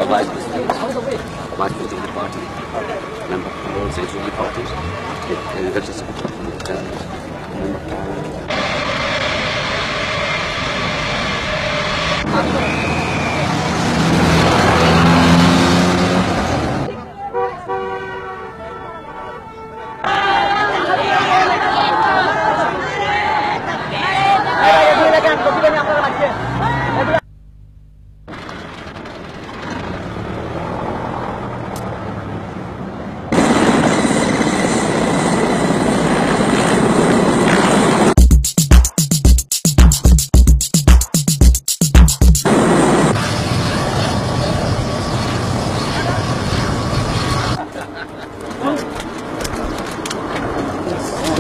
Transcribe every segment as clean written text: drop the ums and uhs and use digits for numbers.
Vice President of the party, member of all central parties,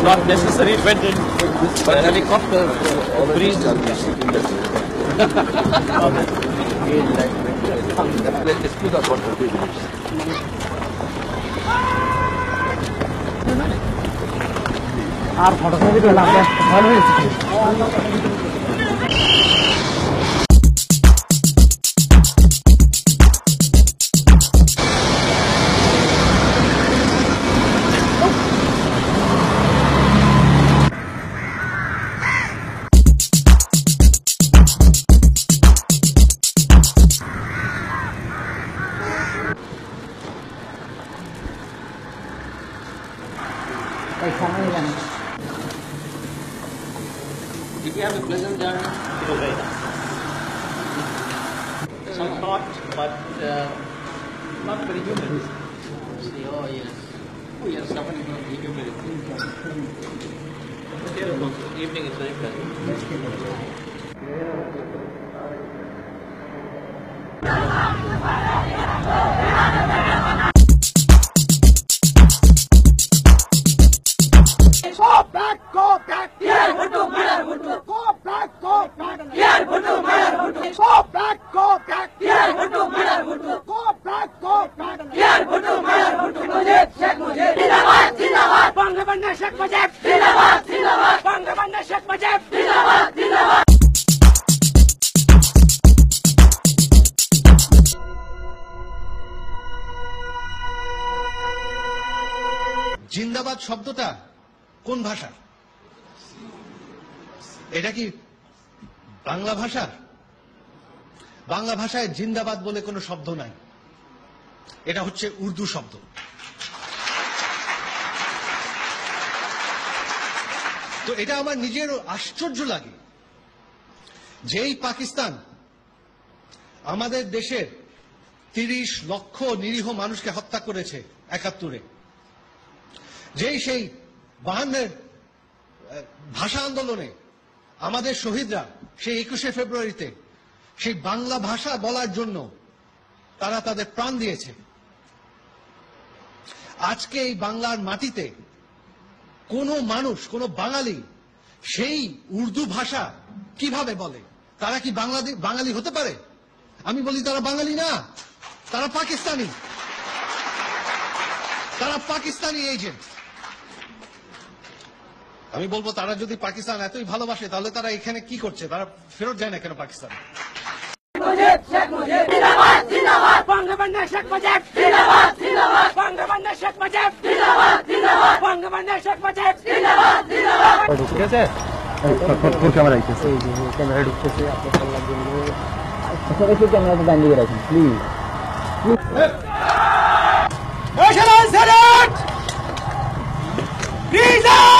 not necessary went in, but helicopter breeze. Let's put up what the আর photography করলাম ভালো হয়েছে। Did you have a pleasant journey? It was very nice. Some hot, but not very humid. Oh yes. Oh yes, suffering from humidity. Beautiful. Evening is very pleasant. Go back, go back. Yeah, Bhutto, Bhutto. Go back, go back. Yeah, Bhutto, Bhutto. Go back, go back. Yeah, Bhutto, Bhutto. Go back, go back. Yeah, Bhutto, Bhutto. Mujib, Sheikh Mujib. Zindabad, Zindabad. Bangabandha Sheikh Mujib. Zindabad, Zindabad. Bangabandha Sheikh Mujib. Zindabad, Zindabad. জিন্দাবাদ শব্দটা কোন ভাষা? এটা কি বাংলা ভাষা? বাংলা ভাষায় জিন্দাবাদ বলে কোনো শব্দ নাই, এটা হচ্ছে উর্দু শব্দ। তো এটা আমার নিজেরও আশ্চর্য লাগে, যেই পাকিস্তান আমাদের দেশের 30 লক্ষ নিরীহ মানুষকে হত্যা করেছে 71-এ, যেই সেই 52-এর ভাষা আন্দোলনে আমাদের শহীদরা সেই 21শে ফেব্রুয়ারিতে সেই বাংলা ভাষা বলার জন্য তারা তাদের প্রাণ দিয়েছে। আজকে এই বাংলার মাটিতে কোনো মানুষ, কোনো বাঙালি সেই উর্দু ভাষা কিভাবে বলে? তারা কি বাঙালি হতে পারে? আমি বলি তারা বাঙালি না, তারা পাকিস্তানি, তারা পাকিস্তানি এজেন্ট। আমি বলবো তারা যদি পাকিস্তান এতই ভালোবাসে তাহলে তারা এখানে কি করছে? তারা ফেরত যায় না কেন পাকিস্তান? শেখ মুজিব জিন্দাবাদ জিন্দাবাদ বঙ্গবন্ধু শেখ মুজিব জিন্দাবাদ জিন্দাবাদ বঙ্গবন্ধু শেখ মুজিব জিন্দাবাদ জিন্দাবাদ বঙ্গবন্ধু শেখ মুজিব জিন্দাবাদ জিন্দাবাদ ঠিক আছে ক্যামেরা আইতেছে এই যে ক্যামেরা ঢুকতেছে আপনার সামনে জন্য সবাই একটু ক্যামেরাটা ডান দিকে রাখুন প্লিজ National Senate! Reason!